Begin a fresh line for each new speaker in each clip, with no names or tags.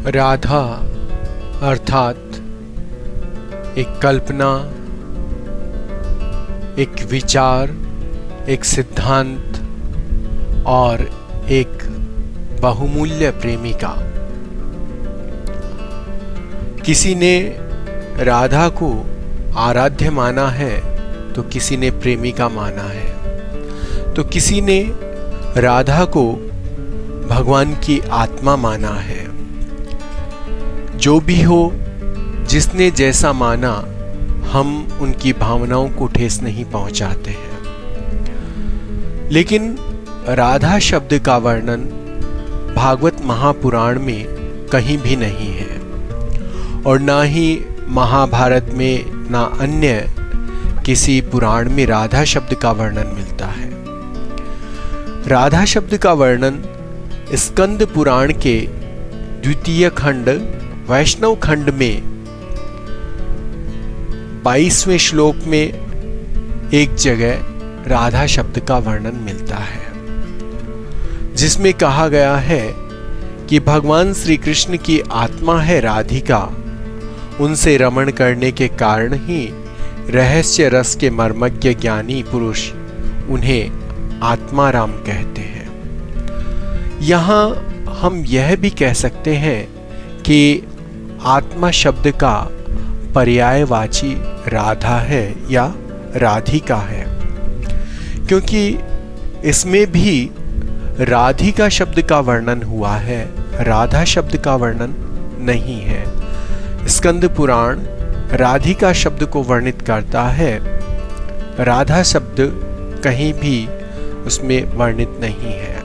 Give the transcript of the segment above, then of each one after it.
राधा अर्थात एक कल्पना, एक विचार, एक सिद्धांत और एक बहुमूल्य प्रेमिका। किसी ने राधा को आराध्य माना है तो किसी ने प्रेमिका माना है, तो किसी ने राधा को भगवान की आत्मा माना है। जो भी हो, जिसने जैसा माना, हम उनकी भावनाओं को ठेस नहीं पहुंचाते हैं। लेकिन राधा शब्द का वर्णन भागवत महापुराण में कहीं भी नहीं है और ना ही महाभारत में, ना अन्य किसी पुराण में राधा शब्द का वर्णन मिलता है। राधा शब्द का वर्णन स्कंद पुराण के द्वितीय खंड वैष्णव खंड में 22वें श्लोक में एक जगह राधा शब्द का वर्णन मिलता है, जिसमें कहा गया है कि भगवान श्री कृष्ण की आत्मा है राधिका। उनसे रमण करने के कारण ही रहस्य रस के मर्मज्ञ ज्ञानी पुरुष उन्हें आत्माराम कहते हैं। यहां हम यह भी कह सकते हैं कि आत्मा शब्द का पर्यायवाची राधा है या राधिका है, क्योंकि इसमें भी राधिका शब्द का वर्णन हुआ है, राधा शब्द का वर्णन नहीं है। स्कंद पुराण राधिका शब्द को वर्णित करता है, राधा शब्द कहीं भी उसमें वर्णित नहीं है।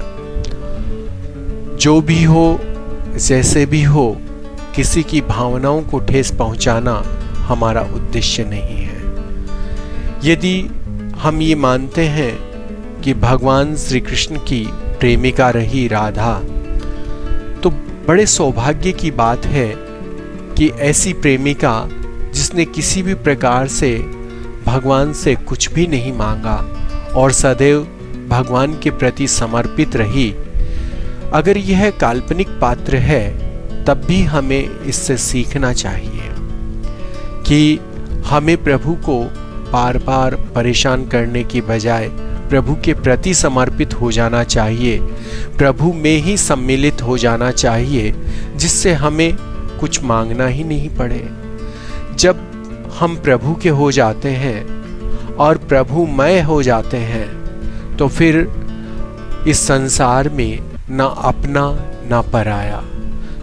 जो भी हो, जैसे भी हो, किसी की भावनाओं को ठेस पहुंचाना हमारा उद्देश्य नहीं है। यदि हम ये मानते हैं कि भगवान श्री कृष्ण की प्रेमिका रही राधा, तो बड़े सौभाग्य की बात है कि ऐसी प्रेमिका जिसने किसी भी प्रकार से भगवान से कुछ भी नहीं मांगा और सदैव भगवान के प्रति समर्पित रही। अगर यह काल्पनिक पात्र है, तब भी हमें इससे सीखना चाहिए कि हमें प्रभु को बार बार परेशान करने की बजाय प्रभु के प्रति समर्पित हो जाना चाहिए, प्रभु में ही सम्मिलित हो जाना चाहिए, जिससे हमें कुछ मांगना ही नहीं पड़े। जब हम प्रभु के हो जाते हैं और प्रभुमय हो जाते हैं, तो फिर इस संसार में ना अपना ना पराया।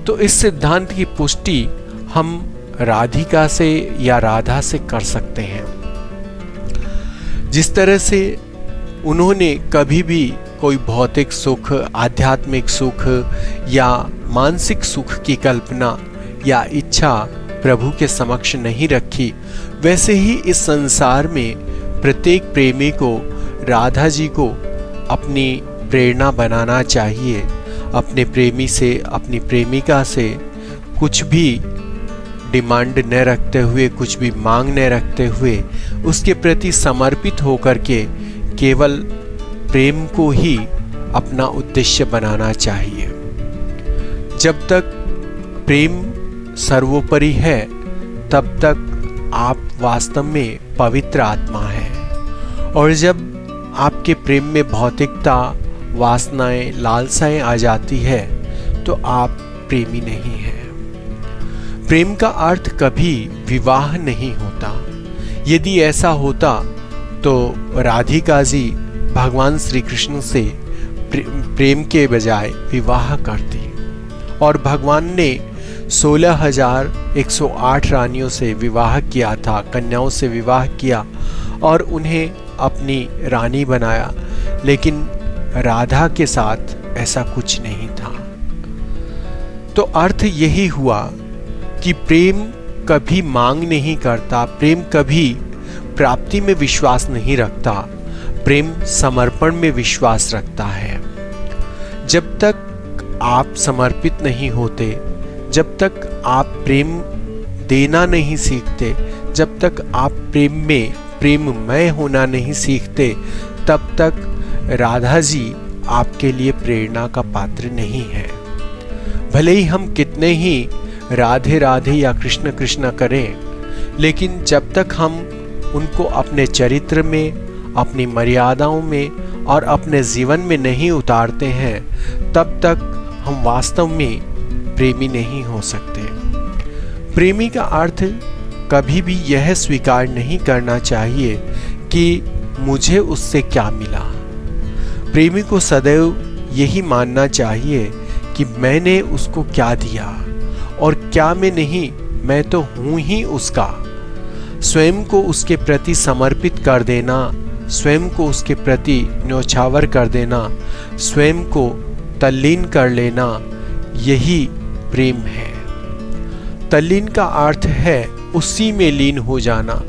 तो इस सिद्धांत की पुष्टि हम राधिका से या राधा से कर सकते हैं। जिस तरह से उन्होंने कभी भी कोई भौतिक सुख, आध्यात्मिक सुख या मानसिक सुख की कल्पना या इच्छा प्रभु के समक्ष नहीं रखी, वैसे ही इस संसार में प्रत्येक प्रेमी को राधा जी को अपनी प्रेरणा बनाना चाहिए। अपने प्रेमी से, अपनी प्रेमिका से कुछ भी डिमांड न रखते हुए, कुछ भी मांग न रखते हुए, उसके प्रति समर्पित होकर के केवल प्रेम को ही अपना उद्देश्य बनाना चाहिए। जब तक प्रेम सर्वोपरि है, तब तक आप वास्तव में पवित्र आत्मा हैं। और जब आपके प्रेम में भौतिकता, वासनाएं, लालसाएं आ जाती है, तो आप प्रेमी नहीं हैं। प्रेम का अर्थ कभी विवाह नहीं होता। यदि ऐसा होता तो राधिका जी भगवान श्री कृष्ण से प्रेम के बजाय विवाह करती, और भगवान ने 16,108 रानियों से विवाह किया था, कन्याओं से विवाह किया और उन्हें अपनी रानी बनाया। लेकिन राधा के साथ ऐसा कुछ नहीं था। तो अर्थ यही हुआ कि प्रेम कभी मांग नहीं करता, प्रेम कभी प्राप्ति में विश्वास नहीं रखता, प्रेम समर्पण में विश्वास रखता है। जब तक आप समर्पित नहीं होते, जब तक आप प्रेम देना नहीं सीखते, जब तक आप प्रेम में प्रेममय होना नहीं सीखते, तब तक राधा जी आपके लिए प्रेरणा का पात्र नहीं है। भले ही हम कितने ही राधे राधे या कृष्ण कृष्ण करें, लेकिन जब तक हम उनको अपने चरित्र में, अपनी मर्यादाओं में और अपने जीवन में नहीं उतारते हैं, तब तक हम वास्तव में प्रेमी नहीं हो सकते। प्रेमी का अर्थ कभी भी यह स्वीकार नहीं करना चाहिए कि मुझे उससे क्या मिला। प्रेमी को सदैव यही मानना चाहिए कि मैंने उसको क्या दिया और क्या मैं नहीं, मैं तो हूं ही उसका। स्वयं को उसके प्रति समर्पित कर देना, स्वयं को उसके प्रति न्यौछावर कर देना, स्वयं को तल्लीन कर लेना, यही प्रेम है। तल्लीन का अर्थ है उसी में लीन हो जाना।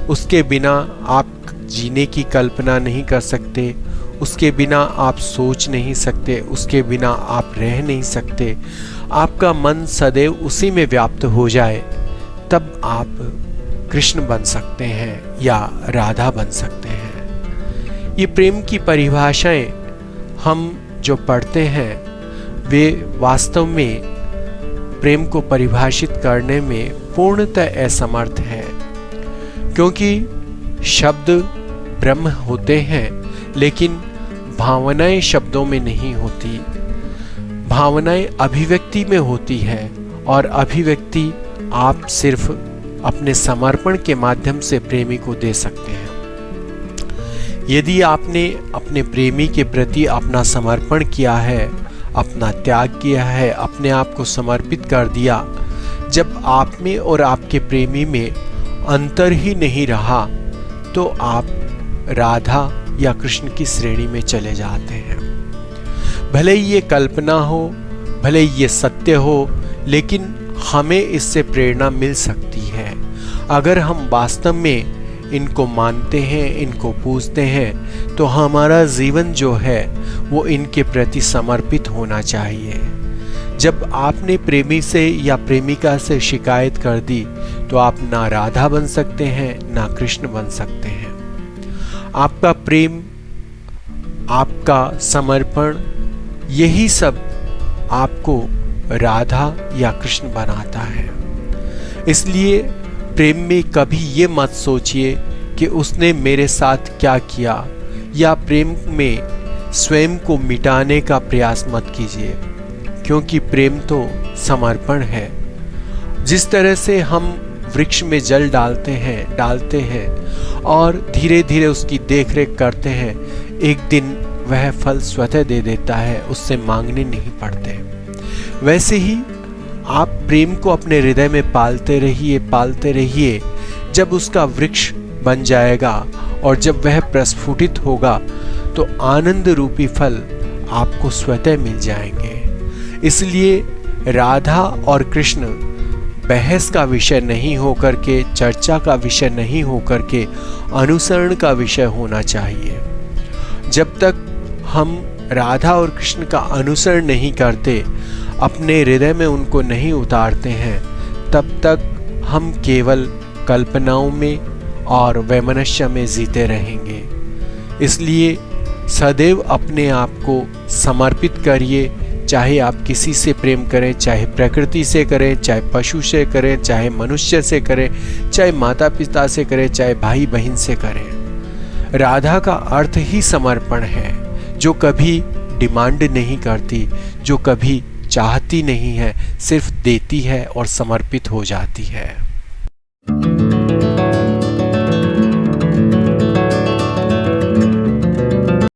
उसके बिना आप जीने की कल्पना नहीं कर सकते, उसके बिना आप सोच नहीं सकते, उसके बिना आप रह नहीं सकते। आपका मन सदैव उसी में व्याप्त हो जाए, तब आप कृष्ण बन सकते हैं या राधा बन सकते हैं। ये प्रेम की परिभाषाएं हम जो पढ़ते हैं, वे वास्तव में प्रेम को परिभाषित करने में पूर्णतः असमर्थ है, क्योंकि शब्द ब्रह्म होते हैं, लेकिन भावनाएं शब्दों में नहीं होती। भावनाएं अभिव्यक्ति में होती है, और अभिव्यक्ति आप सिर्फ अपने समर्पण के माध्यम से प्रेमी को दे सकते हैं। यदि आपने अपने प्रेमी के प्रति अपना समर्पण किया है, अपना त्याग किया है, अपने आप को समर्पित कर दिया, जब आप में और आपके प्रेमी में अंतर ही नहीं रहा, तो आप राधा या कृष्ण की श्रेणी में चले जाते हैं। भले ही ये कल्पना हो, भले ही ये सत्य हो, लेकिन हमें इससे प्रेरणा मिल सकती है। अगर हम वास्तव में इनको मानते हैं, इनको पूजते हैं, तो हमारा जीवन जो है वो इनके प्रति समर्पित होना चाहिए। जब आपने प्रेमी से या प्रेमिका से शिकायत कर दी, तो आप ना राधा बन सकते हैं, ना कृष्ण बन सकते हैं। आपका प्रेम, आपका समर्पण, यही सब आपको राधा या कृष्ण बनाता है। इसलिए प्रेम में कभी ये मत सोचिए कि उसने मेरे साथ क्या किया, या प्रेम में स्वयं को मिटाने का प्रयास मत कीजिए, क्योंकि प्रेम तो समर्पण है। जिस तरह से हम वृक्ष में जल डालते हैं और धीरे धीरे उसकी देखरेख करते हैं, एक दिन वह फल स्वतः दे देता है, उससे मांगने नहीं पड़ते। वैसे ही आप प्रेम को अपने हृदय में पालते रहिए। जब उसका वृक्ष बन जाएगा और जब वह प्रस्फुटित होगा, तो आनंद रूपी फल आपको स्वतः मिल जाएंगे। इसलिए राधा और कृष्ण बहस का विषय नहीं होकर के, चर्चा का विषय नहीं होकर के, अनुसरण का विषय होना चाहिए। जब तक हम राधा और कृष्ण का अनुसरण नहीं करते, अपने हृदय में उनको नहीं उतारते हैं, तब तक हम केवल कल्पनाओं में और वैमनस्य में जीते रहेंगे। इसलिए सदैव अपने आप को समर्पित करिए, चाहे आप किसी से प्रेम करें, चाहे प्रकृति से करें, चाहे पशु से करें, चाहे मनुष्य से करें, चाहे माता पिता से करें, चाहे भाई बहन से करें। राधा का अर्थ ही समर्पण है, जो कभी डिमांड नहीं करती, जो कभी चाहती नहीं है, सिर्फ देती है और समर्पित हो जाती है।